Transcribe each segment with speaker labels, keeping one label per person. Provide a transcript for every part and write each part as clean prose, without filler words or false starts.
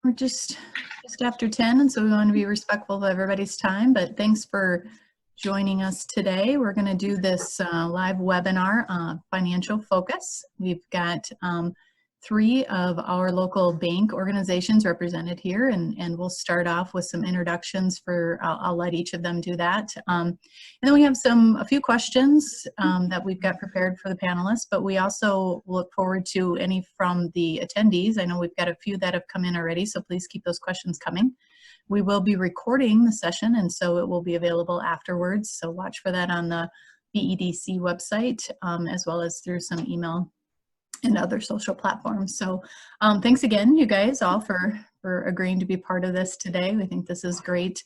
Speaker 1: We're just after 10, and so we want to be respectful of everybody's time, but thanks for joining us today. We're going to do this live webinar, Financial Focus. We've got 3 of our local bank organizations represented here, and we'll start off with some introductions for, I'll let each of them do that. And then we have a few questions that we've got prepared for the panelists, but we also look forward to any from the attendees. I know we've got a few that have come in already, so please keep those questions coming. We will be recording the session, and so it will be available afterwards, so watch for that on the BEDC website, as well as through some email and other social platforms. So thanks again, you guys, all for agreeing to be part of this today. We think this is great,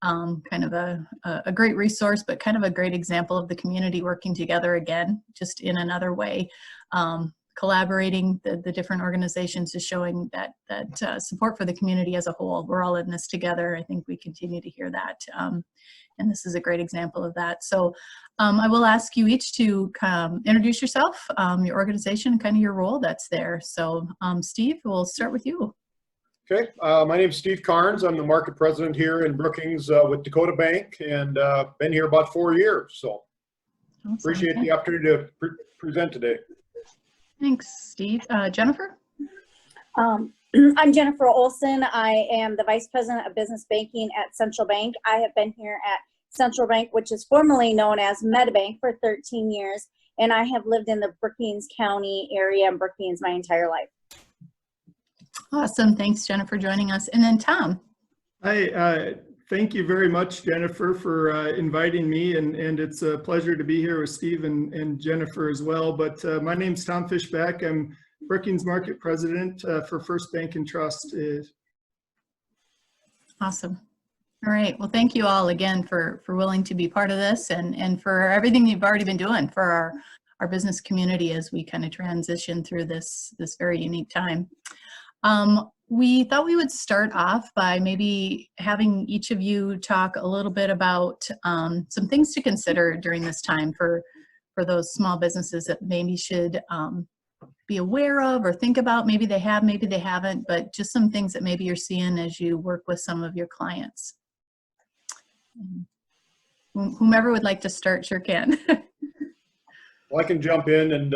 Speaker 1: kind of a great resource, but kind of a great example of the community working together again, just in another way. Collaborating, the different organizations is showing that support for the community as a whole. We're all in this together. I think we continue to hear that. And this is a great example of that. So I will ask you each to introduce yourself, your organization, and kind of your role that's there. So Steve, we'll start with you.
Speaker 2: Okay, my name is Steve Carnes. I'm the market president here in Brookings with Dacotah Bank, and been here about 4 years. So awesome. Appreciate the opportunity to present today.
Speaker 1: Thanks, Steve. Jennifer?
Speaker 3: I'm Jennifer Olson. I am the Vice President of Business Banking at Central Bank. I have been here at Central Bank, which is formerly known as MedBank, for 13 years, and I have lived in the Brookings County area and Brookings my entire life.
Speaker 1: Awesome. Thanks, Jennifer, for joining us. And then Tom.
Speaker 4: Hi. Thank you very much, Jennifer, for inviting me, and it's a pleasure to be here with Steve and Jennifer as well. But my name's Tom Fishback. I'm Brookings Market President for First Bank and Trust.
Speaker 1: Awesome. All right. Well, thank you all again for willing to be part of this and for everything you've already been doing for our business community as we kind of transition through this very unique time. We thought we would start off by maybe having each of you talk a little bit about some things to consider during this time for those small businesses that maybe should be aware of or think about. Maybe they have, maybe they haven't, but just some things that maybe you're seeing as you work with some of your clients. Whomever would like to start sure can.
Speaker 2: Well, I can jump in, and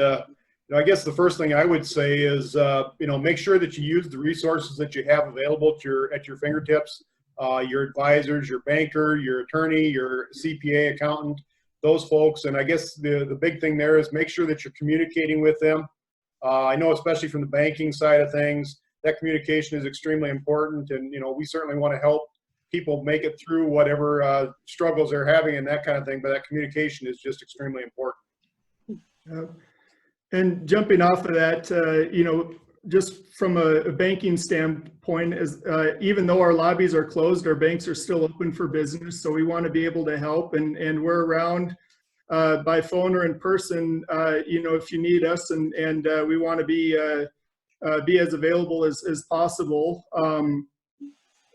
Speaker 2: I guess the first thing I would say is make sure that you use the resources that you have available at your fingertips. Your advisors, your banker, your attorney, your CPA, accountant, those folks. And I guess the big thing there is make sure that you're communicating with them. I know, especially from the banking side of things, that communication is extremely important, and we certainly want to help people make it through whatever struggles they're having and that kind of thing, but that communication is just extremely important.
Speaker 4: And jumping off of that, just from a banking standpoint, even though our lobbies are closed, our banks are still open for business. So we want to be able to help, and we're around by phone or in person, if you need us, and we want to be as available as possible.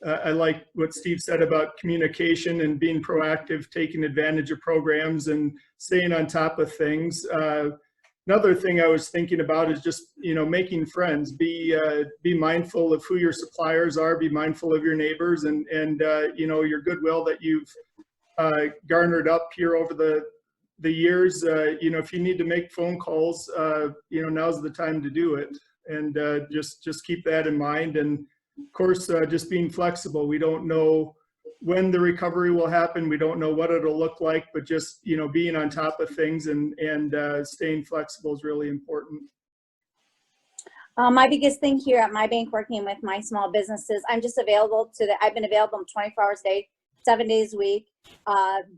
Speaker 4: I like what Steve said about communication and being proactive, taking advantage of programs and staying on top of things. Another thing I was thinking about is just, making friends. Be mindful of who your suppliers are. Be mindful of your neighbors and your goodwill that you've garnered up here over the years. If you need to make phone calls, now's the time to do it. And just keep that in mind. And of course, just being flexible. We don't know when the recovery will happen. We don't know what it'll look like, but just, being on top of things and staying flexible is really important.
Speaker 3: My biggest thing here at my bank, working with my small businesses, I'm just available I've been available 24 hours a day, 7 days a week.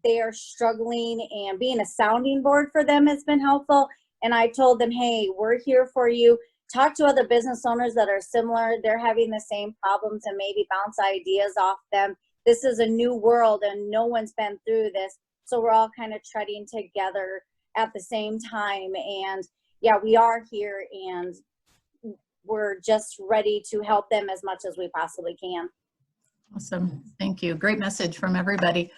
Speaker 3: They are struggling, and being a sounding board for them has been helpful. And I told them, hey, we're here for you. Talk to other business owners that are similar. They're having the same problems, and maybe bounce ideas off them. This is a new world, and no one's been through this. So we're all kind of treading together at the same time. And yeah, we are here, and we're just ready to help them as much as we possibly can.
Speaker 1: Awesome. Thank you. Great message from everybody.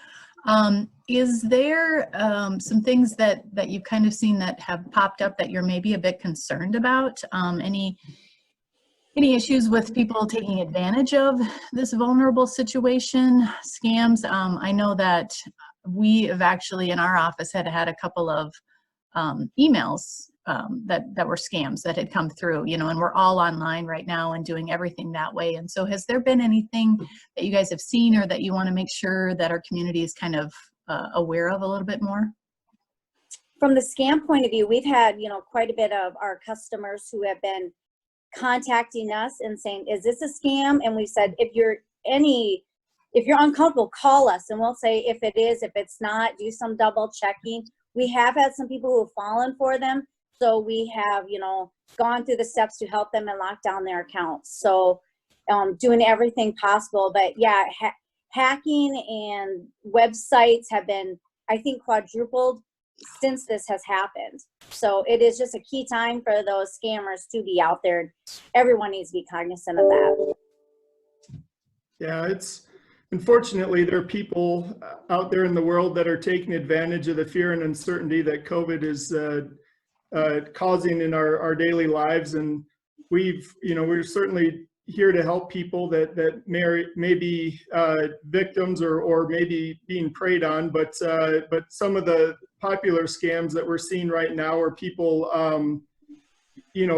Speaker 1: Is there some things that you've kind of seen that have popped up that you're maybe a bit concerned about? Any Any issues with people taking advantage of this vulnerable situation, scams? I know that we have actually in our office had a couple of emails that were scams that had come through, you know, and we're all online right now and doing everything that way. And so has there been anything that you guys have seen or that you want to make sure that our community is kind of aware of a little bit more?
Speaker 3: From the scam point of view, we've had, you know, quite a bit of our customers who have been contacting us and saying, is this a scam? And we said, if you're uncomfortable, call us and we'll say if it is. If it's not, do some double checking. We have had some people who have fallen for them, so we have, you know, gone through the steps to help them and lock down their accounts. So doing everything possible. But yeah, hacking and websites have been, I think, quadrupled since this has happened. So it is just a key time for those scammers to be out there. Everyone needs to be cognizant of that.
Speaker 4: Yeah, it's unfortunately there are people out there in the world that are taking advantage of the fear and uncertainty that COVID is causing in our daily lives, and we're certainly here to help people that may be victims or maybe being preyed on, but some of the popular scams that we're seeing right now are people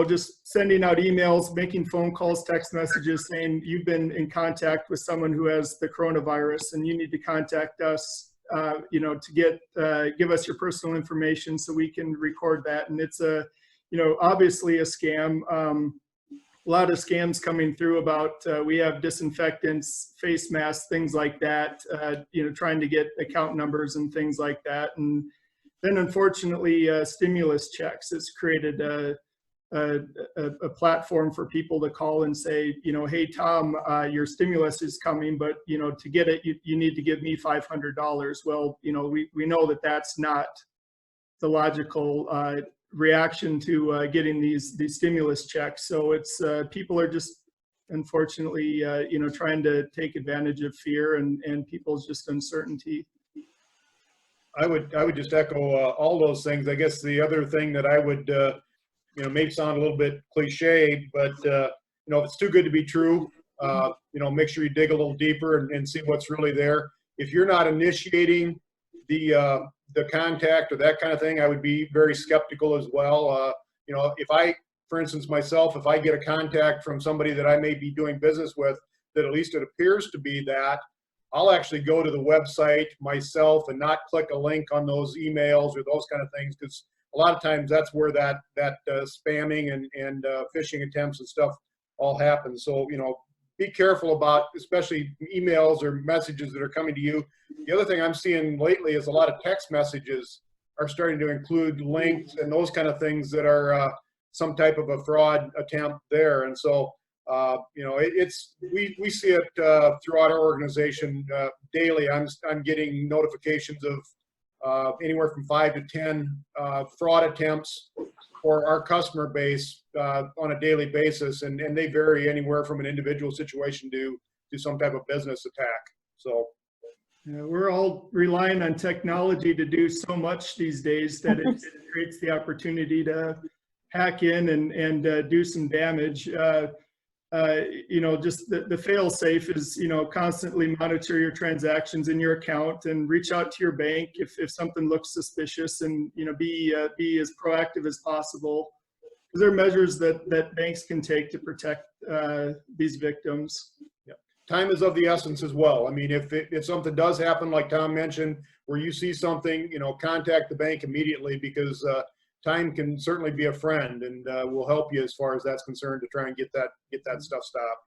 Speaker 4: just sending out emails, making phone calls, text messages saying you've been in contact with someone who has the coronavirus and you need to contact us, to give us your personal information so we can record that. And it's obviously a scam. A lot of scams coming through about we have disinfectants, face masks, things like that, trying to get account numbers and things like that. And then unfortunately, stimulus checks has created a platform for people to call and say, hey, Tom, your stimulus is coming, but, to get it, you need to give me $500. Well, we know that that's not the logical reaction to getting these stimulus checks. So it's people are just unfortunately trying to take advantage of fear and people's just uncertainty.
Speaker 2: I would just echo all those things. I guess the other thing that I would maybe sound a little bit cliche, but if it's too good to be true, make sure you dig a little deeper and see what's really there. If you're not initiating the contact or that kind of thing, I would be very skeptical as well. If I, for instance, myself, if I get a contact from somebody that I may be doing business with, that at least it appears to be that, I'll actually go to the website myself and not click a link on those emails or those kind of things, because a lot of times that's where that spamming and phishing attempts and stuff all happen. So, be careful about especially emails or messages that are coming to you. The other thing I'm seeing lately is a lot of text messages are starting to include links and those kind of things that are some type of a fraud attempt there. And so, we see it throughout our organization daily. I'm getting notifications of anywhere from 5 to 10 fraud attempts for our customer base on a daily basis, and they vary anywhere from an individual situation to some type of business attack. So
Speaker 4: we're all relying on technology to do so much these days that it creates the opportunity to hack in and do some damage. Just the fail safe is, constantly monitor your transactions in your account and reach out to your bank if something looks suspicious, and, be as proactive as possible. Because there are measures that banks can take to protect these victims.
Speaker 2: Yeah. Time is of the essence as well. I mean, if something does happen, like Tom mentioned, where you see something, contact the bank immediately, because time can certainly be a friend, and will help you as far as that's concerned to try and get that stuff stopped.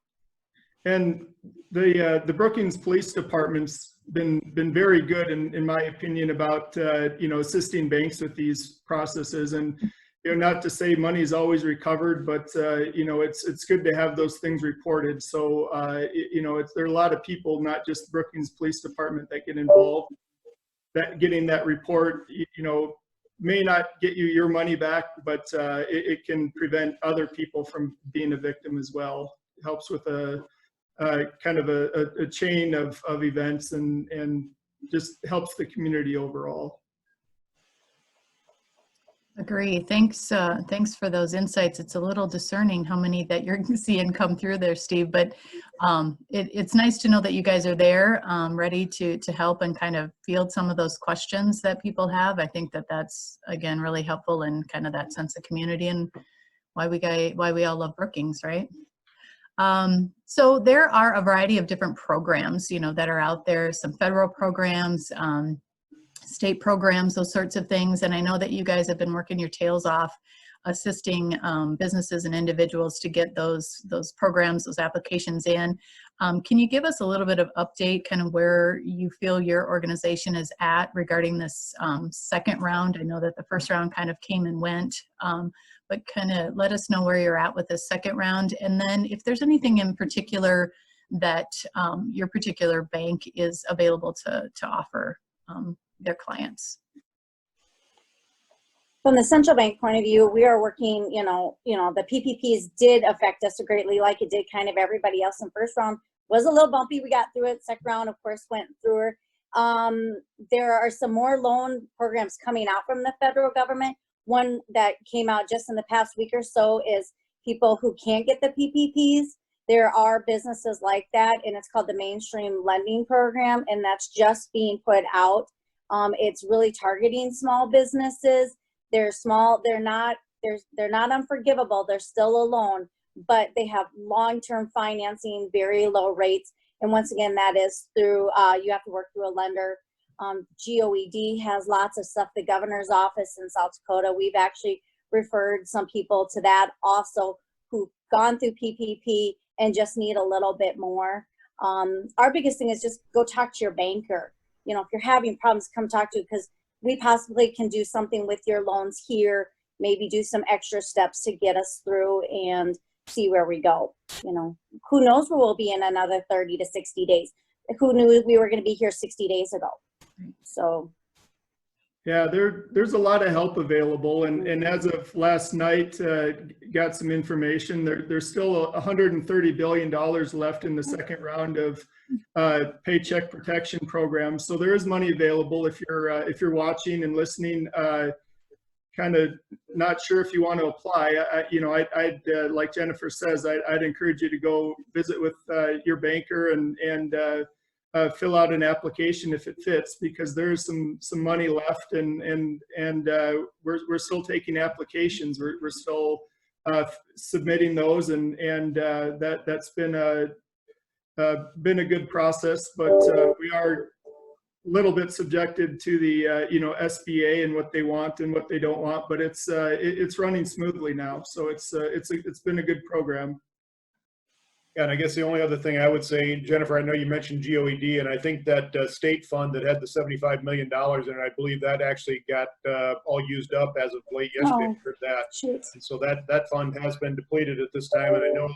Speaker 2: And
Speaker 4: the Brookings Police Department's been very good in my opinion about assisting banks with these processes. And not to say money is always recovered, but it's good to have those things reported. So there are a lot of people, not just Brookings Police Department, that get involved. That getting that report, may not get you your money back, but it can prevent other people from being a victim as well. It helps with a kind of a chain of events and just helps the community overall.
Speaker 1: Agree. Thanks for those insights. It's a little discerning how many that you're seeing come through there, Steve, but it's nice to know that you guys are there, ready to help and kind of field some of those questions that people have. I think that that's, again, really helpful in kind of that sense of community and why we all love Brookings, right? So there are a variety of different programs, that are out there, some federal programs, state programs, those sorts of things. And I know that you guys have been working your tails off assisting businesses and individuals to get those programs, those applications in. Can you give us a little bit of update, kind of where you feel your organization is at regarding this second round? I know that the first round kind of came and went, but kind of let us know where you're at with this second round. And then if there's anything in particular that your particular bank is available to offer their clients.
Speaker 3: From the central bank point of view, we are working, the PPPs did affect us greatly, like it did kind of everybody else in first round. Was a little bumpy. We got through it. Second round, of course, went through it. There are some more loan programs coming out from the federal government. One that came out just in the past week or so is people who can't get the PPPs. There are businesses like that, and it's called the Mainstream Lending Program, and that's just being put out. It's really targeting small businesses. They're small. They're not unforgivable. They're still a loan, but they have long-term financing, very low rates. And once again, that is through, you have to work through a lender. GOED has lots of stuff. The governor's office in South Dakota, we've actually referred some people to that also who've gone through PPP and just need a little bit more. Our biggest thing is just go talk to your banker. If you're having problems, come talk to, because we possibly can do something with your loans here, maybe do some extra steps to get us through and see where we go. Who knows where we'll be in another 30 to 60 days. Who knew we were going to be here 60 days ago? So.
Speaker 4: Yeah, there's a lot of help available, and as of last night, got some information. There's still $130 billion left in the second round of Paycheck Protection Program. So there is money available if you're watching and listening. Kind of not sure if you want to apply. I'd like Jennifer says, I'd encourage you to go visit with your banker and fill out an application if it fits, because there's some money left, and we're still taking applications. We're still submitting those, and that's been a good process, but we are a little bit subjected to the SBA and what they want and what they don't want, but it's running smoothly now, so it's been a good program.
Speaker 2: Yeah, and I guess the only other thing I would say, Jennifer, I know you mentioned GOED, and I think that state fund that had the $75 million in it, I believe that actually got all used up as of late yesterday. For that. And so that fund has been depleted at this time, and I know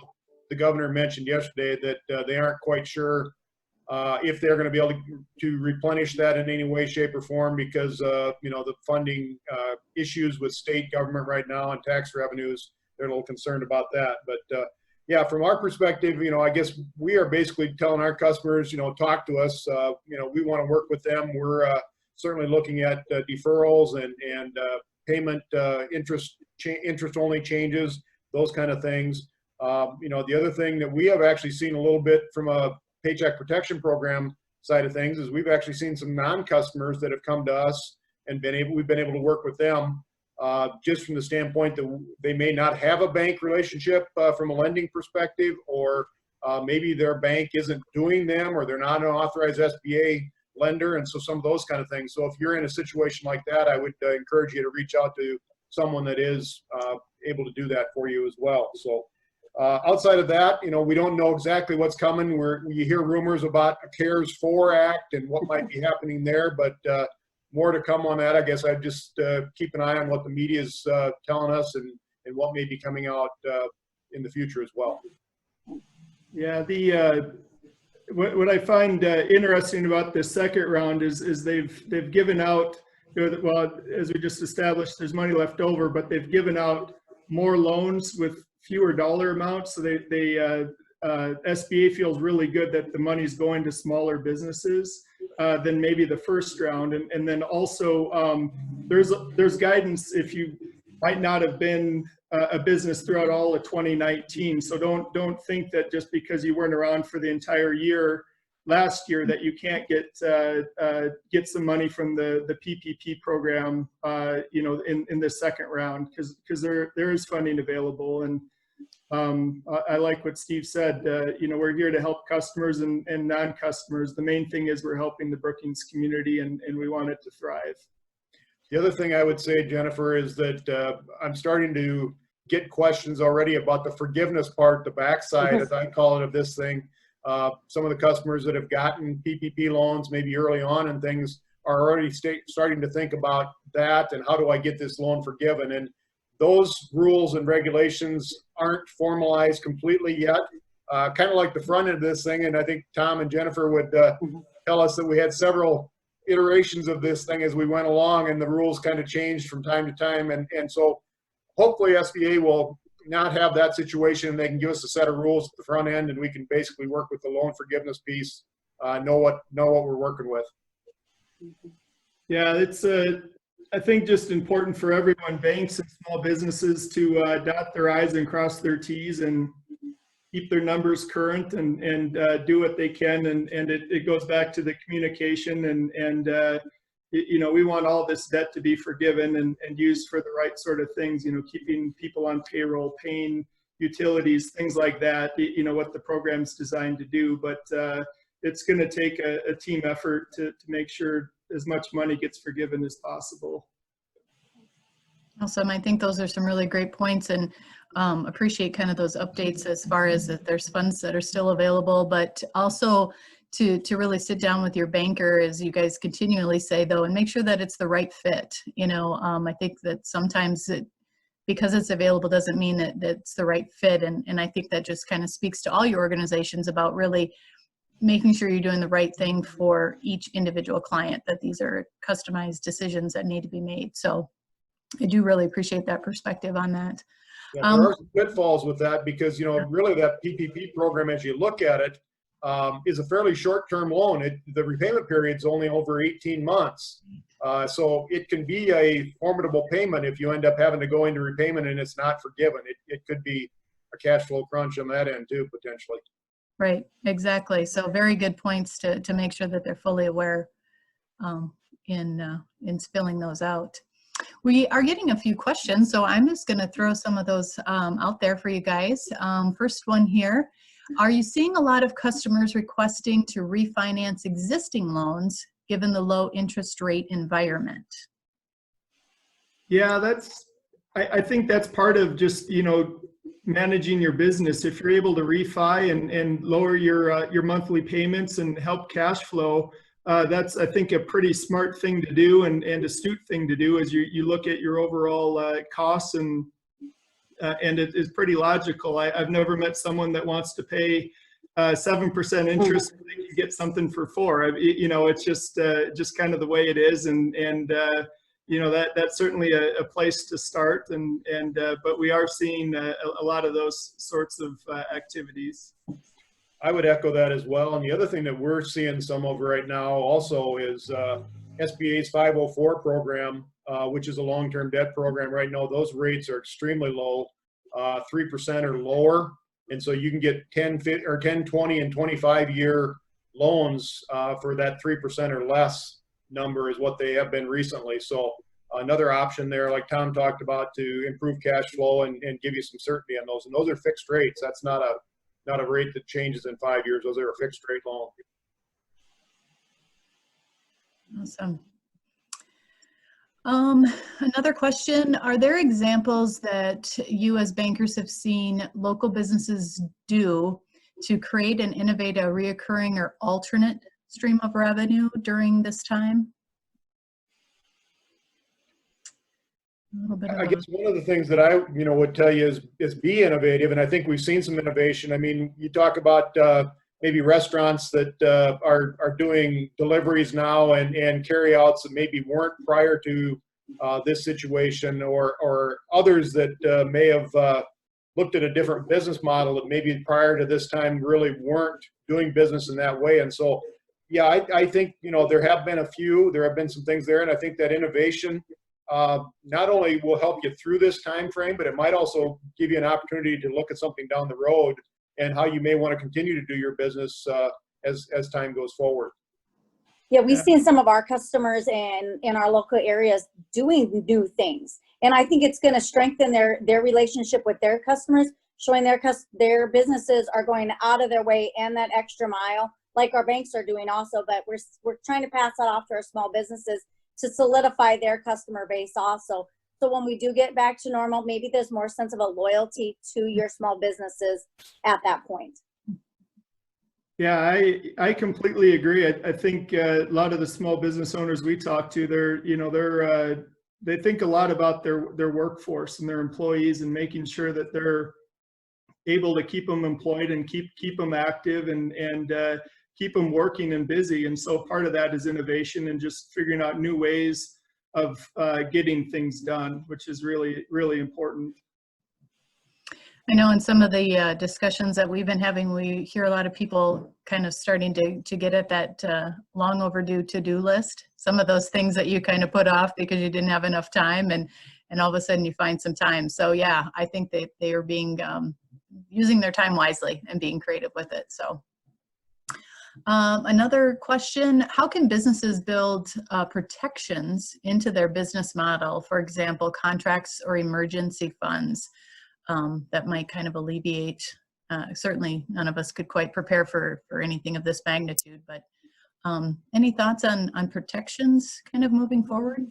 Speaker 2: the governor mentioned yesterday that they aren't quite sure if they're going to be able to replenish that in any way, shape, or form, because the funding issues with state government right now and tax revenues, they're a little concerned about that. But yeah, from our perspective, I guess we are basically telling our customers, talk to us. We want to work with them. We're certainly looking at deferrals and payment interest only changes, those kind of things. The other thing that we have actually seen a little bit from a Paycheck Protection Program side of things is we've actually seen some non-customers that have come to us and we've been able to work with them. Just from the standpoint that they may not have a bank relationship from a lending perspective, or maybe their bank isn't doing them, or they're not an authorized SBA lender, and so some of those kind of things. So if you're in a situation like that, I would encourage you to reach out to someone that is able to do that for you as well. So outside of that, we don't know exactly what's coming. You hear rumors about a CARES 4 Act and what might be happening there, but more to come on that. I guess I'd just keep an eye on what the media is telling us and what may be coming out in the future as well.
Speaker 4: Yeah, what I find interesting about this second round is they've given out, well, as we just established, there's money left over, but they've given out more loans with fewer dollar amounts. So SBA feels really good that the money's going to smaller businesses. than maybe the first round. And then also there's guidance if you might not have been a business throughout all of 2019. So don't think that just because you weren't around for the entire year last year that you can't get some money from the PPP program, in the second round, because there is funding available. And I like what Steve said. We're here to help customers and non-customers. The main thing is we're helping the Brookings community, and we want it to thrive.
Speaker 2: The other thing I would say, Jennifer, is that I'm starting to get questions already about the forgiveness part, the backside, as I call it, of this thing. Some of the customers that have gotten PPP loans maybe early on and things are already starting to think about that and how do I get this loan forgiven. And those rules and regulations aren't formalized completely yet. Kind of like the front end of this thing, and I think Tom and Jennifer would tell us that we had several iterations of this thing as we went along, and the rules kind of changed from time to time. And so hopefully SBA will not have that situation, and they can give us a set of rules at the front end, and we can basically work with the loan forgiveness piece, know what we're working with.
Speaker 4: Yeah, it's I think just important for everyone, banks and small businesses, to dot their I's and cross their T's and keep their numbers current and do what they can. And it goes back to the communication and we want all this debt to be forgiven and used for the right sort of things, keeping people on payroll, paying utilities, things like that, what the program's designed to do. But it's going to take a team effort to make sure as much money gets forgiven as possible.
Speaker 1: Awesome. I think those are some really great points, and appreciate kind of those updates as far as that there's funds that are still available, but also to really sit down with your banker, as you guys continually say, though, and make sure that it's the right fit. I think that sometimes because it's available doesn't mean that it's the right fit. And I think that just kind of speaks to all your organizations about really making sure you're doing the right thing for each individual client, that these are customized decisions that need to be made. So I do really appreciate that perspective on that.
Speaker 2: Yeah, there are some pitfalls with that because, really that PPP program, as you look at it, is a fairly short-term loan. The repayment period is only over 18 months. So it can be a formidable payment if you end up having to go into repayment and it's not forgiven. It could be a cash flow crunch on that end too, potentially.
Speaker 1: Right, exactly. So very good points to make sure that they're fully aware in spilling those out. We are getting a few questions, so I'm just going to throw some of those out there for you guys. First one here, are you seeing a lot of customers requesting to refinance existing loans given the low interest rate environment?
Speaker 4: Yeah, I think that's part of just, managing your business. If you're able to refi and lower your monthly payments and help cash flow, that's, I think, a pretty smart thing to do and astute thing to do as you look at your overall costs, and it is pretty logical. I've never met someone that wants to pay 7% interest when they can get something for 4%. It's just kind of the way it is, and that's certainly a place to start, but we are seeing a lot of those sorts of activities.
Speaker 2: I would echo that as well. And the other thing that we're seeing some of right now also is SBA's 504 program, which is a long-term debt program. Right now, those rates are extremely low, 3% or lower. And so you can get 10, 20, and 25-year loans for that 3% or less number is what they have been recently. So another option there, like Tom talked about, to improve cash flow and give you some certainty on those. And those are fixed rates. That's not a rate that changes in 5 years. Those are a fixed rate loan.
Speaker 1: Awesome. Another question, are there examples that you as bankers have seen local businesses do to create and innovate a reoccurring or alternate stream of revenue during this time?
Speaker 2: I guess one of the things that I would tell you is be innovative, and I think we've seen some innovation. I mean, you talk about maybe restaurants that are doing deliveries now and carryouts that maybe weren't prior to this situation, or others that may have looked at a different business model that maybe prior to this time really weren't doing business in that way. And so yeah, I think, you know, there have been some things there, and I think that innovation not only will help you through this time frame, but it might also give you an opportunity to look at something down the road and how you may want to continue to do your business as time goes forward.
Speaker 3: Yeah, we've seen some of our customers in our local areas doing new things. And I think it's going to strengthen their relationship with their customers, showing their businesses are going out of their way and that extra mile, like our banks are doing also. But we're trying to pass that off to our small businesses to solidify their customer base also. So when we do get back to normal, maybe there's more sense of a loyalty to your small businesses at that point.
Speaker 4: Yeah, I completely agree. I think a lot of the small business owners we talk to, they think a lot about their workforce and their employees and making sure that they're able to keep them employed and keep them active and keep them working and busy. And so part of that is innovation and just figuring out new ways of getting things done, which is really, really important.
Speaker 1: I know in some of the discussions that we've been having, we hear a lot of people kind of starting to get at that long overdue to-do list. Some of those things that you kind of put off because you didn't have enough time, and all of a sudden you find some time. So yeah, I think they are being using their time wisely and being creative with it. So another question, how can businesses build protections into their business model? For example, contracts or emergency funds. That might kind of alleviate, certainly none of us could quite prepare for anything of this magnitude, but any thoughts on protections kind of moving forward?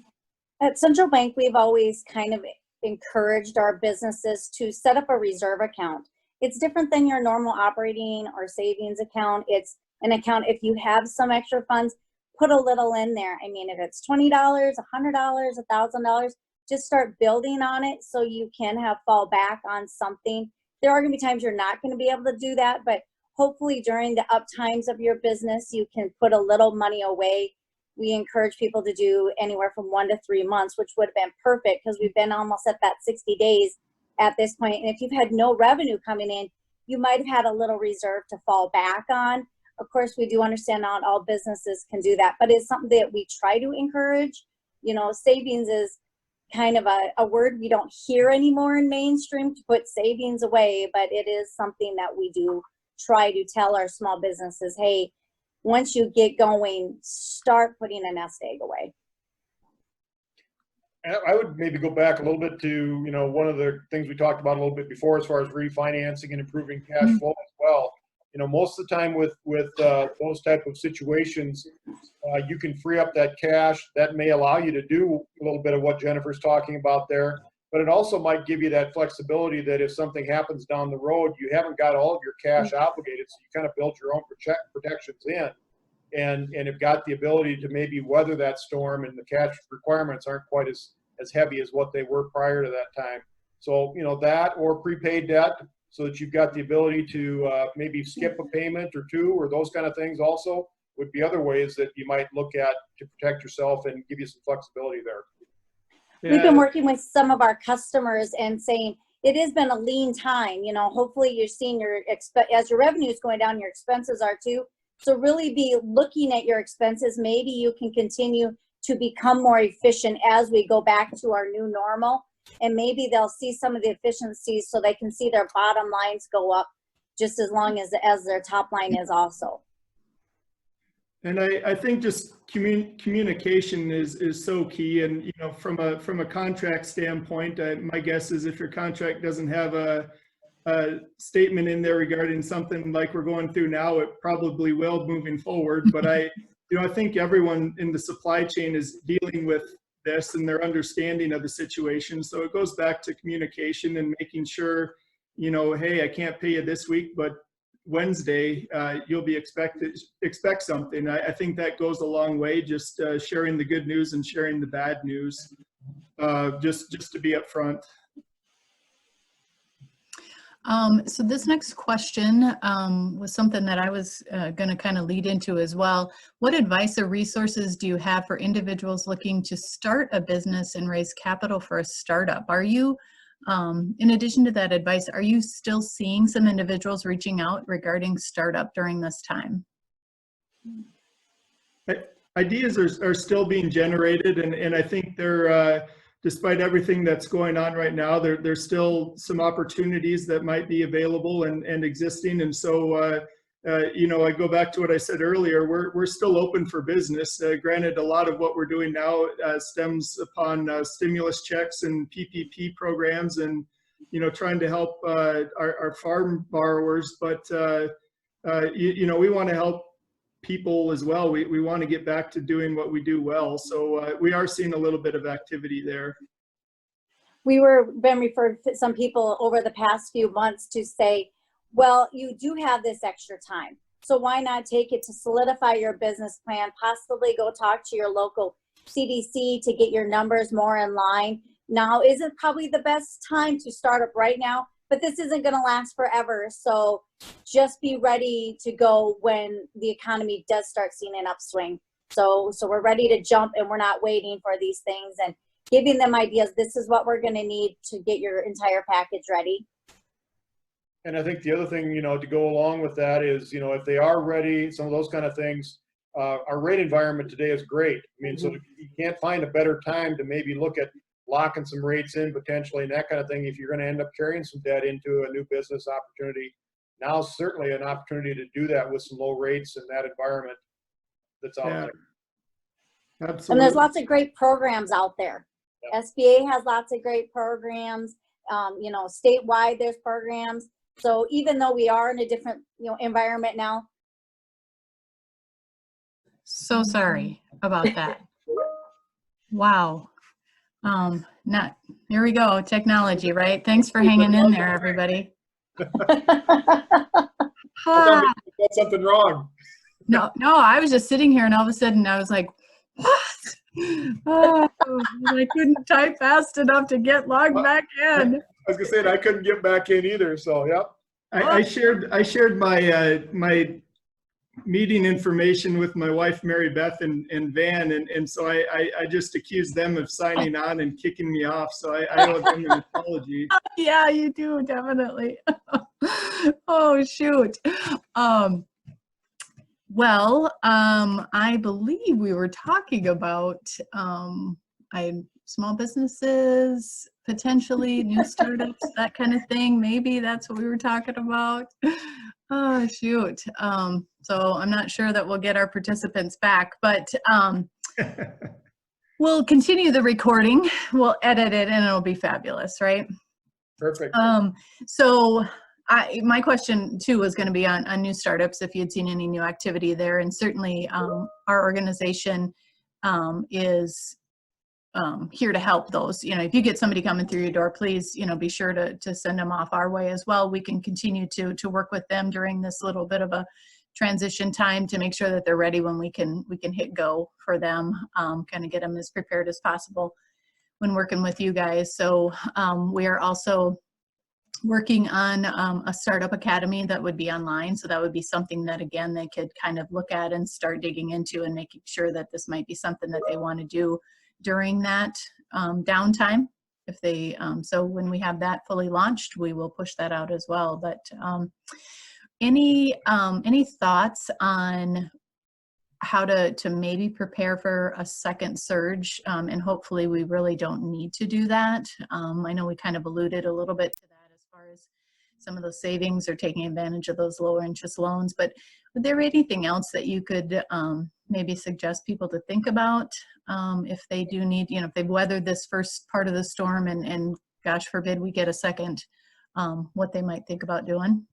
Speaker 3: At Central Bank, we've always kind of encouraged our businesses to set up a reserve account. It's different than your normal operating or savings account. It's an account, if you have some extra funds, put a little in there. I mean, if it's $20, $100, $1,000, just start building on it so you can fall back on something. There are going to be times you're not going to be able to do that, but hopefully during the up times of your business, you can put a little money away. We encourage people to do anywhere from 1 to 3 months, which would have been perfect because we've been almost at that 60 days at this point. And if you've had no revenue coming in, you might have had a little reserve to fall back on. Of course, we do understand not all businesses can do that, but it's something that we try to encourage. You know, savings is kind of a word we don't hear anymore in mainstream, to put savings away, but it is something that we do try to tell our small businesses, hey, once you get going, start putting a nest egg away.
Speaker 2: I would maybe go back a little bit to, you know, one of the things we talked about a little bit before as far as refinancing and improving cash flow as well. You know, most of the time with those type of situations, you can free up that cash. That may allow you to do a little bit of what Jennifer's talking about there, but it also might give you that flexibility that if something happens down the road, you haven't got all of your cash obligated, so you kind of build your own protections in, and have got the ability to maybe weather that storm, and the cash requirements aren't quite as heavy as what they were prior to that time. So, you know, that or prepaid debt, so that you've got the ability to maybe skip a payment or two, or those kind of things also would be other ways that you might look at to protect yourself and give you some flexibility there.
Speaker 4: Yeah.
Speaker 3: We've been working with some of our customers and saying it has been a lean time. You know, hopefully you're seeing as your revenue is going down, your expenses are too. So really be looking at your expenses. Maybe you can continue to become more efficient as we go back to our new normal. And maybe they'll see some of the efficiencies so they can see their bottom lines go up just as long as their top line is also.
Speaker 4: And I think just communication is so key. And, you know, from a contract standpoint, my guess is if your contract doesn't have a statement in there regarding something like we're going through now, it probably will moving forward. But I think everyone in the supply chain is dealing with this and their understanding of the situation. So it goes back to communication and making sure, you know, hey, I can't pay you this week, but Wednesday you'll be expect something. I think that goes a long way, just sharing the good news and sharing the bad news, just to be upfront.
Speaker 1: So this next question was something that I was going to kind of lead into as well. What advice or resources do you have for individuals looking to start a business and raise capital for a startup? Are you, in addition to that advice, are you still seeing some individuals reaching out regarding startup during this time?
Speaker 4: Ideas are still being generated, and I think they're, despite everything that's going on right now, there's still some opportunities that might be available and existing. And so, you know, I go back to what I said earlier, we're still open for business. Granted, a lot of what we're doing now stems upon stimulus checks and PPP programs and, you know, trying to help our farm borrowers. But, you know, we want to help people as well. We want to get back to doing what we do well. So we are seeing a little bit of activity there.
Speaker 3: We been referred to some people over the past few months to say, well, you do have this extra time, so why not take it to solidify your business plan, possibly go talk to your local CDC to get your numbers more in line. Now isn't probably the best time to start up right now, but this isn't going to last forever. So just be ready to go when the economy does start seeing an upswing. So we're ready to jump, and we're not waiting for these things, and giving them ideas. This is what we're going to need to get your entire package ready.
Speaker 2: And I think the other thing, you know, to go along with that is, you know, if they are ready, some of those kind of things, our rate environment today is great. I mean, so you can't find a better time to maybe look at locking some rates in potentially and that kind of thing. If you're going to end up carrying some debt into a new business opportunity, now's certainly an opportunity to do that with some low rates in that environment that's out there.
Speaker 4: Absolutely.
Speaker 3: And there's lots of great programs out there.
Speaker 2: Yeah.
Speaker 3: SBA has lots of great programs. You know, statewide there's programs. So even though we are in a different, you know, environment now.
Speaker 1: So sorry about that. Wow. Here we go. Technology, right? Thanks for hanging in there, everybody.
Speaker 2: I thought maybe I got something wrong.
Speaker 1: No, I was just sitting here and all of a sudden I was like, what? Oh, I couldn't type fast enough to get logged back in.
Speaker 2: I was gonna say I couldn't get back in either. So yep.
Speaker 4: I shared my my meeting information with my wife Mary Beth and Van, and so I just accused them of signing on and kicking me off. So I owe them an apology.
Speaker 1: Yeah, you do, definitely. Oh shoot. Well, I believe we were talking about small businesses, potentially new startups, that kind of thing. Maybe that's what we were talking about. Oh, shoot. So I'm not sure that we'll get our participants back, but we'll continue the recording. We'll edit it and it'll be fabulous, right?
Speaker 2: Perfect.
Speaker 1: So my question too was going to be on new startups, if you'd seen any new activity there. And certainly our organization is here to help those. You know, if you get somebody coming through your door, please, you know, be sure to send them off our way as well. We can continue to work with them during this little bit of a transition time to make sure that they're ready when we can hit go for them, kind of get them as prepared as possible when working with you guys. So we are also working on a startup academy that would be online. So that would be something that, again, they could kind of look at and start digging into and making sure that this might be something that they want to do during that downtime. If they, so when we have that fully launched, we will push that out as well. But any thoughts on how to maybe prepare for a second surge? And hopefully we really don't need to do that. I know we kind of alluded a little bit to that as far as some of those savings or taking advantage of those lower interest loans, but would there be anything else that you could maybe suggest people to think about if they do need, you know, if they've weathered this first part of the storm and gosh forbid we get a second, what they might think about doing?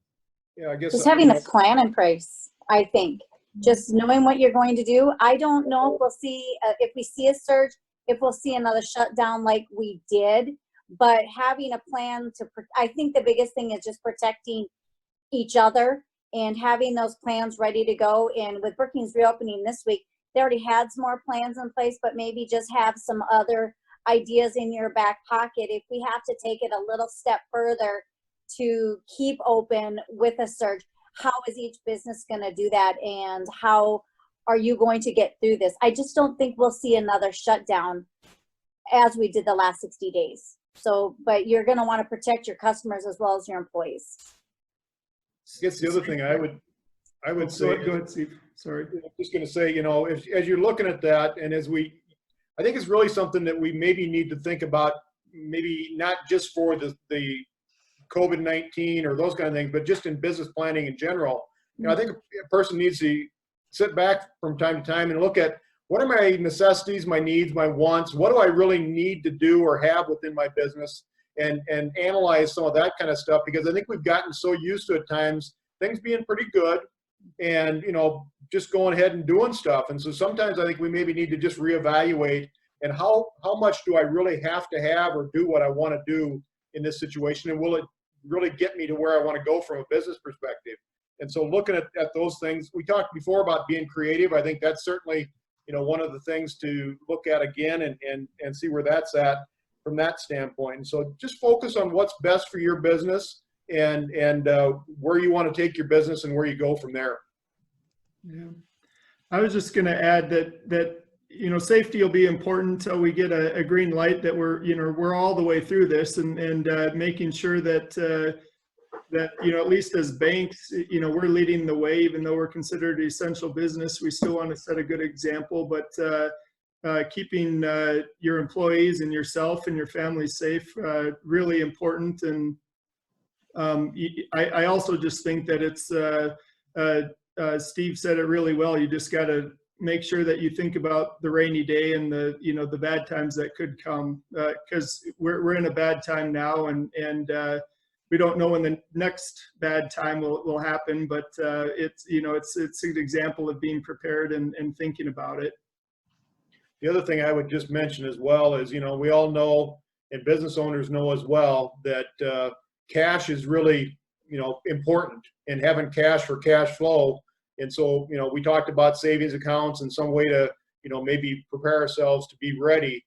Speaker 2: Yeah, I guess
Speaker 3: just having a plan in place, I think. Just knowing what you're going to do. I don't know if we'll see, if we see a surge, if we'll see another shutdown like we did, but having a plan I think the biggest thing is just protecting each other and having those plans ready to go. And with Brookings reopening this week, they already had some more plans in place, but maybe just have some other ideas in your back pocket if we have to take it a little step further to keep open with a surge. How is each business going to do that, and how are you going to get through this? I just don't think we'll see another shutdown as we did the last 60 days. So, but you're going to want to protect your customers as well as your employees.
Speaker 2: I guess the other thing I would say,
Speaker 4: Go ahead, Steve. Sorry.
Speaker 2: I'm just going to say, you know, as you're looking at that, and I think it's really something that we maybe need to think about, maybe not just for the COVID-19 or those kind of things, but just in business planning in general. You know, I think a person needs to sit back from time to time and look at, what are my necessities, my needs, my wants? What do I really need to do or have within my business? And analyze some of that kind of stuff, because I think we've gotten so used to at times things being pretty good and, you know, just going ahead and doing stuff. And so sometimes I think we maybe need to just reevaluate, and how much do I really have to have or do what I want to do in this situation? And will it really get me to where I want to go from a business perspective? And so looking at those things, we talked before about being creative. I think that's certainly, you know, one of the things to look at again and see where that's at from that standpoint. And so just focus on what's best for your business and where you want to take your business and where you go from there.
Speaker 4: Yeah. I was just going to add that, you know, safety will be important until we get a green light that we're all the way through this, and making sure that, you know, at least as banks, you know, we're leading the way. Even though we're considered an essential business, we still want to set a good example, but keeping your employees and yourself and your family safe, really important. And I also just think that it's, Steve said it really well. You just got to make sure that you think about the rainy day and the, you know, the bad times that could come, because we're in a bad time now, and we don't know when the next bad time will happen, but it's, you know, it's an example of being prepared and thinking about it.
Speaker 2: The other thing I would just mention as well is, you know, we all know, and business owners know as well, that cash is really, you know, important, and having cash for cash flow. And so, you know, we talked about savings accounts and some way to, you know, maybe prepare ourselves to be ready.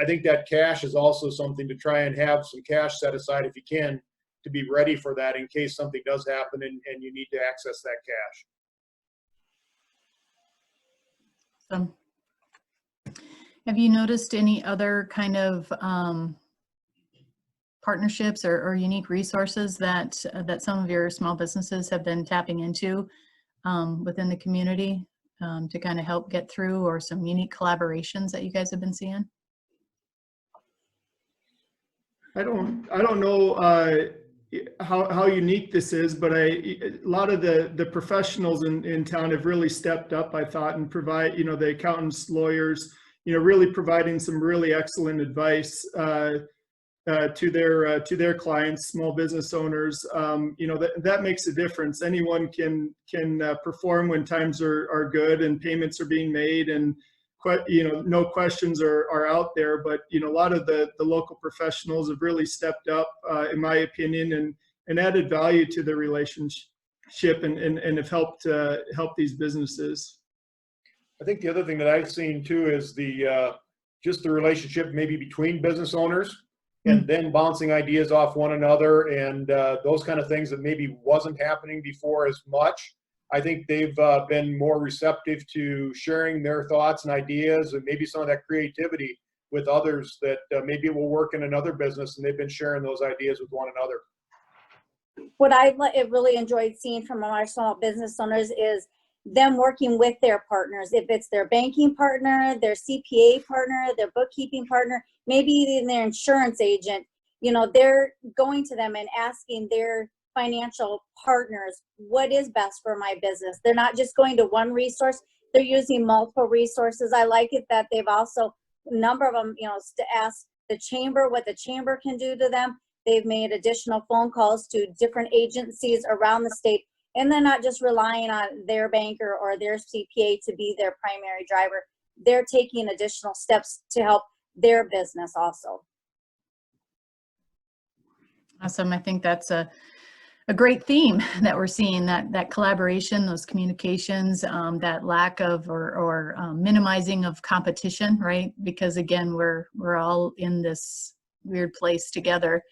Speaker 2: I think that cash is also something to try and have some cash set aside if you can, to be ready for that in case something does happen and you need to access that cash.
Speaker 1: Have you noticed any other kind of partnerships or unique resources that some of your small businesses have been tapping into within the community to kind of help get through, or some unique collaborations that you guys have been seeing?
Speaker 4: I don't know how unique this is, but a lot of the professionals in town have really stepped up, I thought, and provide, you know, the accountants, lawyers, you know, really providing some really excellent advice to their clients, small business owners. You know, that makes a difference. Anyone can perform when times are good and payments are being made, and you know, no questions are out there. But, you know, a lot of the local professionals have really stepped up, in my opinion, and added value to the relationship, and have helped these businesses.
Speaker 2: I think the other thing that I've seen too is just the relationship maybe between business owners, and then bouncing ideas off one another, and those kind of things that maybe wasn't happening before as much. I think they've been more receptive to sharing their thoughts and ideas, and maybe some of that creativity with others that maybe will work in another business, and they've been sharing those ideas with one another.
Speaker 3: What I really enjoyed seeing from our small business owners is them working with their partners. If it's their banking partner, their CPA partner, their bookkeeping partner, maybe even their insurance agent, you know, they're going to them and asking their financial partners, what is best for my business? They're not just going to one resource, they're using multiple resources. I like it that they've also, a number of them, you know, to ask the chamber what the chamber can do to them. They've made additional phone calls to different agencies around the state, and they're not just relying on their banker or their CPA to be their primary driver. They're taking additional steps to help their business also.
Speaker 1: Awesome. I think that's a great theme that we're seeing, that collaboration, those communications, that lack of or minimizing of competition, right? Because again, we're all in this weird place together,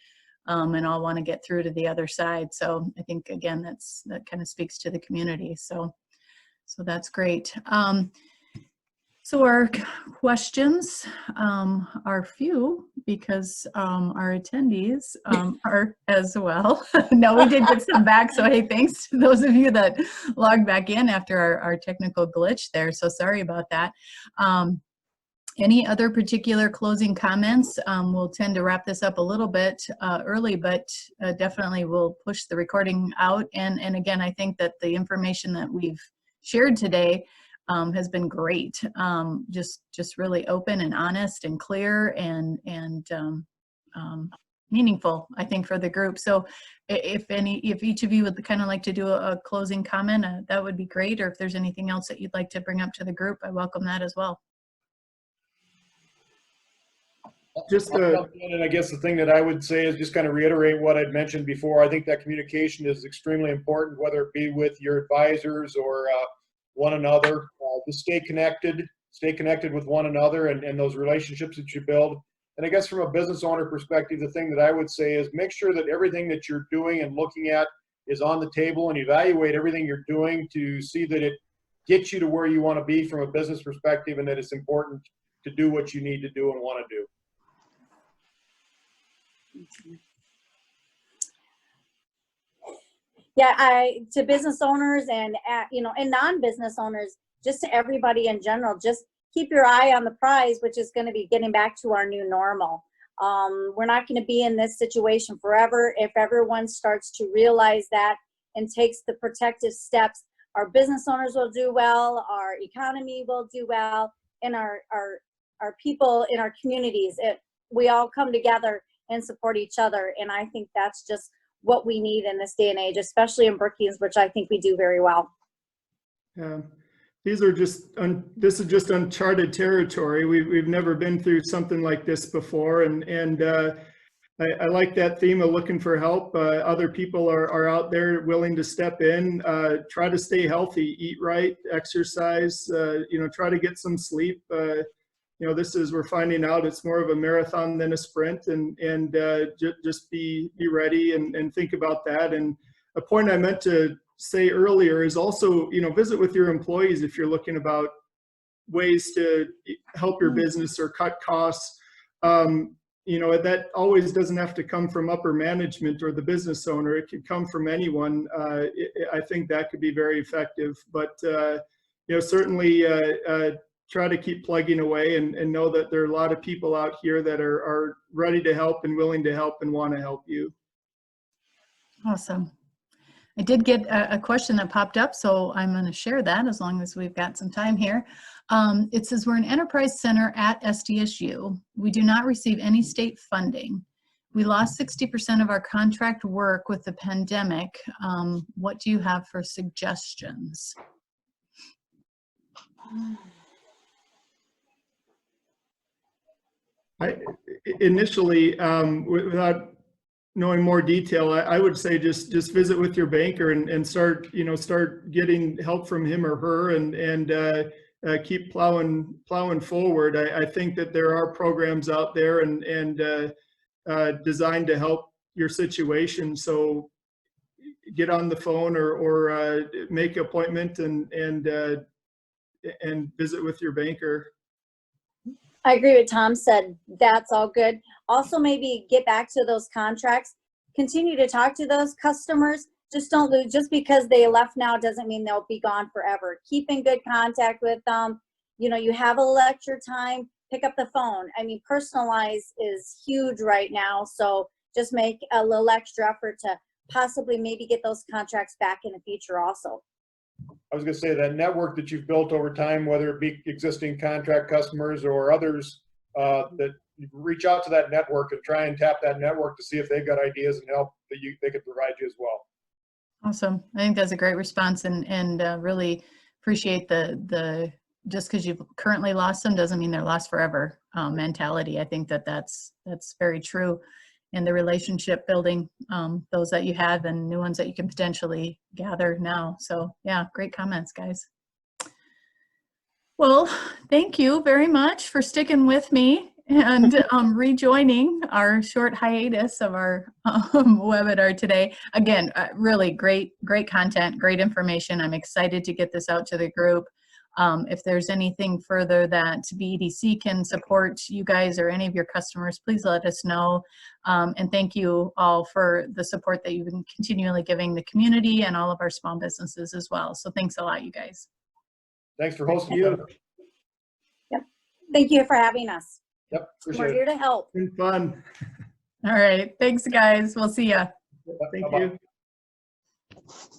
Speaker 1: and all want to get through to the other side. So I think again, that kind of speaks to the community. So that's great. So our questions are few because our attendees are as well. No, we did get some back. So hey, thanks to those of you that logged back in after our technical glitch there. So sorry about that. Any other particular closing comments? We'll tend to wrap this up a little bit early, but definitely we'll push the recording out. And again, I think that the information that we've shared today has been great. Just really open and honest and clear and meaningful, I think, for the group. So if each of you would kind of like to do a closing comment, that would be great. Or if there's anything else that you'd like to bring up to the group, I welcome that as well.
Speaker 2: And I guess the thing that I would say is just kind of reiterate what I'd mentioned before. I think that communication is extremely important, whether it be with your advisors or one another. Just stay connected with one another and those relationships that you build. And I guess from a business owner perspective, the thing that I would say is make sure that everything that you're doing and looking at is on the table, and evaluate everything you're doing to see that it gets you to where you want to be from a business perspective, and that it's important to do what you need to do and want to do.
Speaker 3: Yeah, to business owners and and non-business owners, just to everybody in general, just keep your eye on the prize, which is going to be getting back to our new normal. We're not going to be in this situation forever. If everyone starts to realize that and takes the protective steps, our business owners will do well, our economy will do well, and our people in our communities. We all come together and support each other, and I think that's just what we need in this day and age, especially in Brookings, which I think we do very well.
Speaker 4: Yeah, this is just uncharted territory. We've never been through something like this before, and I like that theme of looking for help. Other people are out there willing to step in. Try to stay healthy, eat right, exercise. Try to get some sleep. We're finding out it's more of a marathon than a sprint, and just be ready and think about that. And a point I meant to say earlier is also, visit with your employees if you're looking about ways to help your business or cut costs. That always doesn't have to come from upper management or the business owner. It could come from anyone. I think that could be very effective, but certainly try to keep plugging away and know that there are a lot of people out here that are ready to help and willing to help and want to help you.
Speaker 1: Awesome. I did get a question that popped up, so I'm going to share that as long as we've got some time here. It says, we're an enterprise center at SDSU. We do not receive any state funding. We lost 60% of our contract work with the pandemic. What do you have for suggestions?
Speaker 4: Initially, without knowing more detail, I would say just visit with your banker and start getting help from him or her and keep plowing forward. I think that there are programs out there and designed to help your situation. So get on the phone or make an appointment and visit with your banker.
Speaker 3: I agree with Tom said. That's all good. Also, maybe get back to those contracts. Continue to talk to those customers. Just don't lose. Just because they left now doesn't mean they'll be gone forever. Keep in good contact with them. You have a little extra time, pick up the phone. I mean, personalize is huge right now. So just make a little extra effort to possibly maybe get those contracts back in the future also.
Speaker 2: I was going to say that network that you've built over time, whether it be existing contract customers or others, that you reach out to that network and try and tap that network to see if they've got ideas and help that they could provide you as well.
Speaker 1: Awesome. I think that's a great response, and really appreciate the just because you've currently lost them doesn't mean they're lost forever mentality. I think that's very true. And the relationship building, those that you have and new ones that you can potentially gather now. So yeah, great comments, guys. Well, thank you very much for sticking with me and rejoining our short hiatus of our webinar today. Again, really great content, great information. I'm excited to get this out to the group. If there's anything further that BEDC can support you guys or any of your customers, please let us know. And thank you all for the support that you've been continually giving the community and all of our small businesses as well. So thanks a lot, you guys.
Speaker 2: Thanks for hosting.
Speaker 4: you.
Speaker 3: Yep. Thank you for having us.
Speaker 2: Yep,
Speaker 3: We're
Speaker 2: appreciate
Speaker 3: here
Speaker 2: it.
Speaker 3: to help.
Speaker 4: Been fun.
Speaker 1: All right. Thanks, guys. We'll see ya.
Speaker 4: Thank
Speaker 2: Bye-bye.
Speaker 4: you.